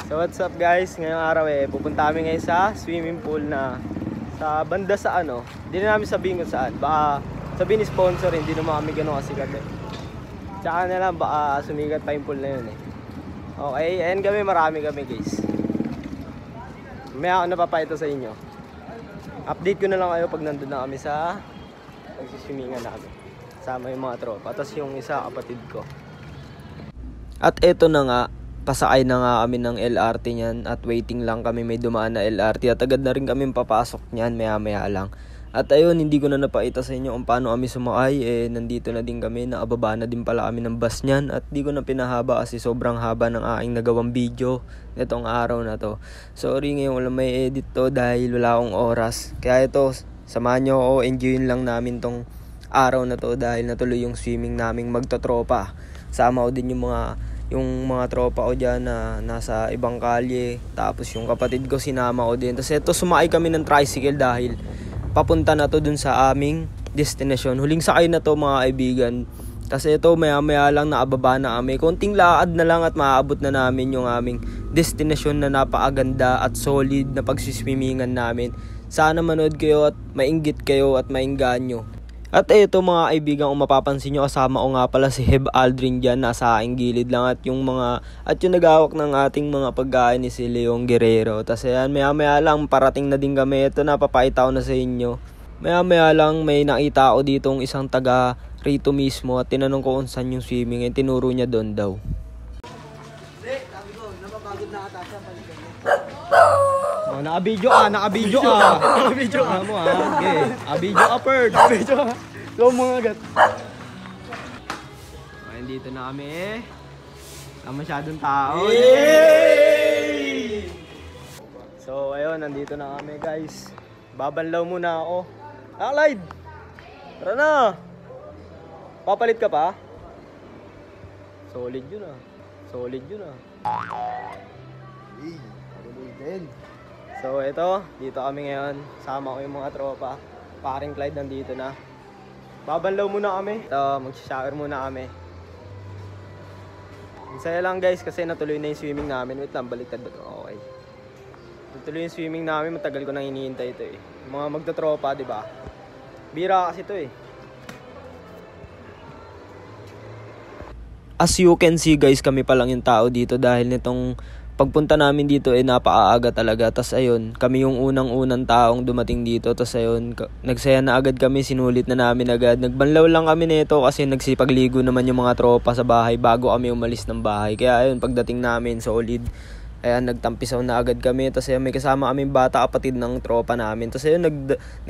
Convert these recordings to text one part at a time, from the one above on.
So what's up guys, ngayong araw pupunta kami ngayon sa swimming pool na sa banda sa ano. Hindi na namin sabihin kung saan, baka sabihin ni sponsor, hindi naman kami gano'n kasikat Tsaka na lang, baka sumigat pa yung pool na yun Okay, ayan kami, marami kami guys. May ako napapakita sa inyo. Update ko na lang kayo pag nandun na kami sa pagsiswimmingan namin. Sama yung mga tropa, tapos yung isa kapatid ko. At eto na nga, pasakay na nga kami ng LRT niyan at waiting lang kami, may dumaan na LRT at agad na rin kami papasok niyan maya lang. At ayun, hindi ko na napakita sa inyo kung paano kami sumakay, nandito na din kami, nakababa na din pala kami ng bus niyan at di ko na pinahaba kasi sobrang haba ng aking nagawang video nitong araw na to. Sorry ngayon wala may edit to dahil wala akong oras. Kaya ito, samahan nyo ako, enjoyin lang namin tong araw na to dahil natuloy yung swimming naming magtotropa. Sama ko din yung mga tropa ko dyan na nasa ibang kalye. Tapos yung kapatid ko sinama ko din. Tapos ito, sumakay kami ng tricycle dahil papunta na to dun sa aming destination. Huling sakay na to mga kaibigan. Tapos ito, maya lang nakababa na kami. Konting lakad na lang at maaabot na namin yung aming destination na napakaganda at solid na pagsiswimmingan namin. Sana manood kayo at mainggit kayo at mainganyo. At eto mga kaibigan, kung mapapansin nyo, kasama ko nga pala si Heb Aldrin dyan, nasa aking gilid lang at yung nagawak ng ating mga pagkain ni si Leong Guerrero. Tapos ayan, maya lang parating na din kami. Ito, napapakita ko na sa inyo. Maya lang may nakita ako ditong isang taga rito mismo at tinanong ko kung saan yung swimming and tinuro niya doon daw. Sabi ko, napapagod na ata siya, balikan mo. Oh, naka-video ka. Naka-video mo Okay. Naka-video ka, Perd. Naka-video ka. So, mga agad. Okay, dito na kami. Wala masyadong tao. Yay! So, ayun, nandito na kami, guys. Babanlaw muna ako. Clyde! Tara na! Papalit ka pa? Solid yun Hey, din. So ito, dito kami ngayon. Sama ko yung mga tropa. Paring Clyde nandito na. Babanlaw muna kami. Ito, mag-shower muna kami. Masaya lang guys kasi natuloy na yung swimming namin. Wait lang, baliktad. Okay. Natuloy yung swimming namin. Matagal ko nang hinihintay ito Mga magtotropa, di ba? Bira kasi ito As you can see guys, kami pa lang yung tao dito dahil nitong pagpunta namin dito napakaaga talaga. Tas ayun, kami yung unang taong dumating dito. Tas ayun, nagsaya na agad kami, sinulit na namin agad. Nagbanlaw lang kami nito kasi nagsipagligo naman yung mga tropa sa bahay bago kami umalis ng bahay. Kaya ayun, pagdating namin solid. Ayan, nagtampisaw na agad kami. Tas ayun, may kasama kaming bata, kapatid ng tropa namin. Tas ayun,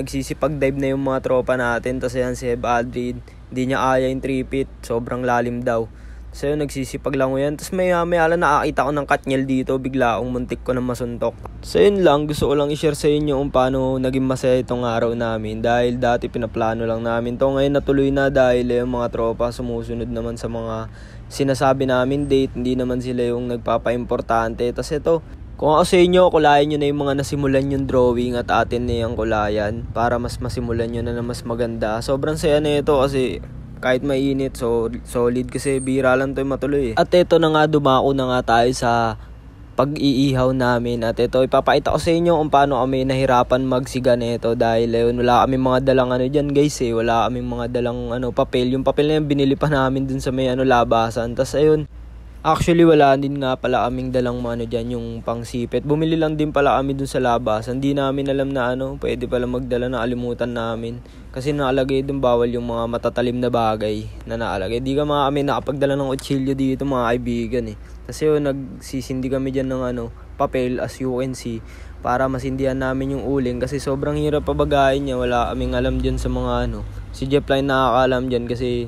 nagsisipag-dive na yung mga tropa natin. Tas ayun, si Heb Aldrin, hindi niya kaya yung 3 feet, sobrang lalim daw. So yun, nagsisipag lang ko yan. Tapos may ala nakakita ko ng katnyel dito. Bigla akong muntik ko na masuntok. So yun lang, gusto ko lang i-share sa inyo kung paano naging masaya itong araw namin. Dahil dati pinaplano lang namin to. Ngayon natuloy na dahil yung mga tropa sumusunod naman sa mga sinasabi namin date. Hindi naman sila yung nagpapa-importante. Tapos ito, kung ako sa inyo, kulayan nyo na yung mga nasimulan yung drawing at atin na yung kulayan para mas masimulan nyo na mas maganda. Sobrang saya na ito kasi kahit mainit, so solid kasi bira lang to matuloy At ito na nga, dumako na nga tayo sa pag-iihaw namin. At ito, ipapakita ko sa inyo kung paano kami nahirapan magsiga nito dahil ayun, wala kami mga dalang dyan guys wala kami mga dalang papel. Yung papel na yan binili pa namin dun sa may labasan. Tas ayun, actually wala din nga pala kaming dalang dyan, yung pangsipit. Bumili lang din pala kami dun sa labasan. Hindi namin alam na pwede pala magdala, na alimutan namin. Kasi nakalagay dun bawal yung mga matatalim na bagay na nakalagay. Di kami nakapagdala ng kutsilyo dito mga kaibigan Kasi yun, nagsisindi kami dyan ng papel as you can see para masindihan namin yung uling kasi sobrang hirap pabagayin niya. Wala kaming alam dyan sa mga Si Jeff lang nakakaalam dyan kasi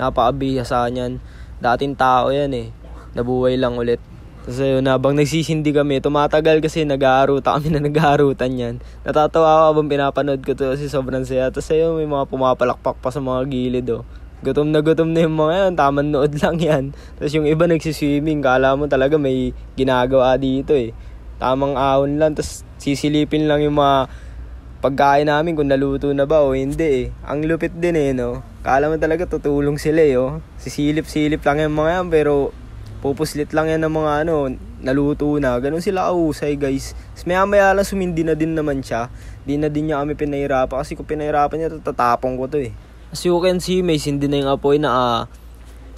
napakabihasa niyan. Dating tao yan nabuhay lang ulit. Tapos ayun, habang nagsisindi kami, tumatagal kasi nag-aarutan yan. Natatawa ako habang pinapanood ko to kasi sobrang saya. Tapos ayun, may mga pumapalakpak pa sa mga gilid Gutom na yung mga yan, tamang nood lang yan. Tapos yung iba nagsiswimming, kala mo talaga may ginagawa dito Tamang ahon lang, tapos sisilipin lang yung mga pagkain namin kung naluto na ba o hindi Ang lupit din Kala mo talaga tutulong sila Sisilip-silip lang yung mga yan pero pupuslit lang yan ng mga naluto na. Ganun sila kahusay guys. Maya maya lang sumindi na din naman siya. Di na din niya kami pinahirapan kasi kung pinahirapan niya tatapong ko to eh. As you can see, may sindi na yung apoy na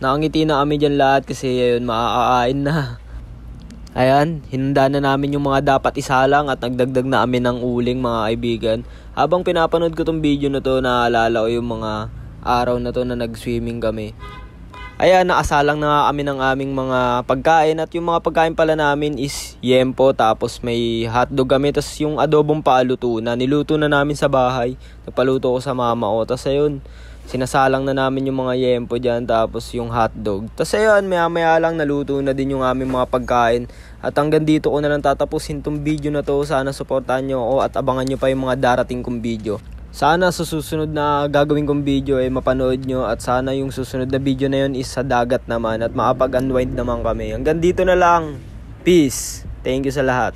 nakangiti na kami dyan lahat kasi ayun, maaaain na. Ayan, hinanda na namin yung mga dapat isalang at nagdagdag na kami ng uling mga kaibigan. Habang pinapanood ko tong video na to, naalala ko yung mga araw na to na nag-swimming kami. Ayan, nakasalang na kami ng aming mga pagkain at yung mga pagkain pala namin is yempo, tapos may hotdog kami, tapos yung adobong paluto na niluto na namin sa bahay. Nagpaluto ko sa mama ko, tapos ayun, sinasalang na namin yung mga yempo dyan, tapos yung hotdog. Tapos ayun, maya lang naluto na din yung aming mga pagkain. At hanggang dito ko na lang tatapusin tong video na to. Sana supportahan nyo ako at abangan nyo pa yung mga darating kong video. Sana sa susunod na gagawin kong video ay mapanood nyo. At sana yung susunod na video na yun is sa dagat naman at makapag-unwind naman kami. Hanggang dito na lang. Peace. Thank you sa lahat.